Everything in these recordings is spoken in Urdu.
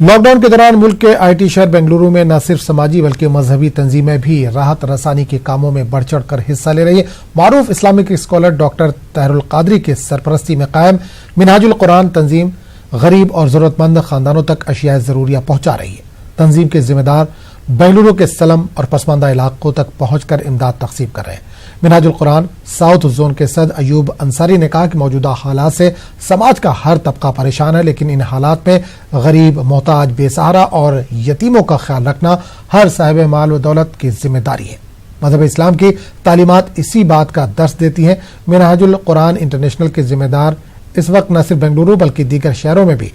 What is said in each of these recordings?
لاک ڈاؤن کے دوران ملک کے آئی ٹی شہر بنگلورو میں نہ صرف سماجی بلکہ مذہبی تنظیمیں بھی راحت رسانی کے کاموں میں بڑھ چڑھ کر حصہ لے رہی ہیں۔ معروف Islamic scholar doctor Tahir ul-Qadri کے سرپرستی میں قائم منہاج القرآن تنظیم غریب اور ضرورت مند خاندانوں تک اشیاء ضروریہ پہنچا رہی ہے۔ تنظیم کے ذمہ دار بنگلورو کے سلم اور پسماندہ علاقوں تک پہنچ کر امداد تقسیم کر رہے ہیں۔ منہاج القرآن ساؤتھ زون کے صدر ایوب انصاری نے کہا کہ موجودہ حالات سے سماج کا ہر طبقہ پریشان ہے، لیکن ان حالات میں غریب، محتاج، بے سہارا اور یتیموں کا خیال رکھنا ہر صاحب مال و دولت کی ذمہ داری ہے۔ مذہب اسلام کی تعلیمات اسی بات کا درس دیتی ہیں۔ منہاج القرآن انٹرنیشنل کے ذمہ دار اس وقت نہ صرف بنگلورو بلکہ دیگر شہروں میں بھی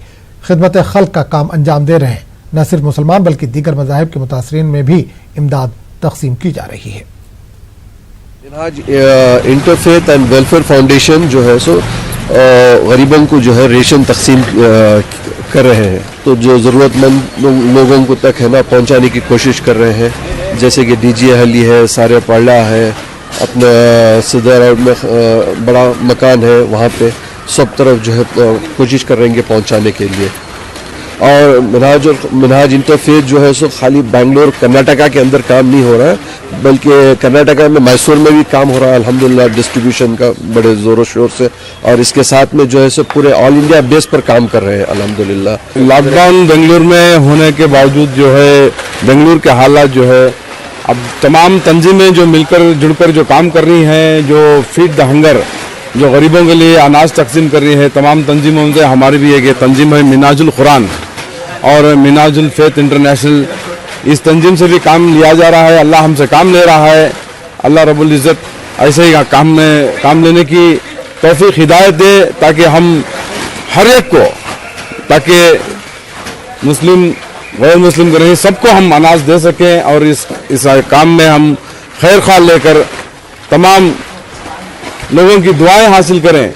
خدمت خلق کا کام انجام دے رہے ہیں۔ نہ صرف مسلمان بلکہ دیگر مذاہب کے متاثرین میں بھی امداد تقسیم کی جا رہی ہے۔ منہاج انٹرفیتھ اینڈ ویلفیئر فاؤنڈیشن جو ہے سو غریبوں کو جو ہے ریشن تقسیم کر رہے ہیں، تو جو ضرورت مند لوگوں کو تک ہے نا پہنچانے کی کوشش کر رہے ہیں، جیسے کہ ڈی جی اہلی ہے، سارے پاڑلا ہے، اپنا صدر میں بڑا مکان ہے، وہاں پہ سب طرف جو ہے کوشش کر رہے ہیں پہنچانے کے لیے۔ اور منہاج انٹرفیتھ جو ہے سو خالی بنگلور کرناٹکا کے اندر کام نہیں ہو رہا ہے، بلکہ کرناٹکا میں میسور میں بھی کام ہو رہا ہے الحمدللہ ڈسٹریبیوشن کا بڑے زور و شور سے، اور اس کے ساتھ میں جو ہے سو پورے آل انڈیا بیس پر کام کر رہے ہیں الحمدللہ۔ لاک ڈاؤن بنگلور میں ہونے کے باوجود جو ہے بنگلور کے حالات جو ہے اب تمام تنظیمیں جو مل کر جڑ کر جو کام کر رہی ہیں، جو فیڈ دا ہنگر جو غریبوں کے لیے اناج تقسیم کر رہی ہے، تمام تنظیموں سے ہماری بھی ایک تنظیم ہے منہاج القرآن اور منہاج الفیتھ انٹرنیشنل، اس تنظیم سے بھی کام لیا جا رہا ہے۔ اللہ ہم سے کام لے رہا ہے، اللہ رب العزت ایسے ہی کام لینے کی توفیق ہدایت دے، تاکہ ہم ہر ایک کو، تاکہ مسلم غیر مسلم کو نہیں، سب کو ہم اناج دے سکیں، اور اس کام میں ہم خیر خواہ لے کر تمام لوگوں کی دعائیں حاصل کریں۔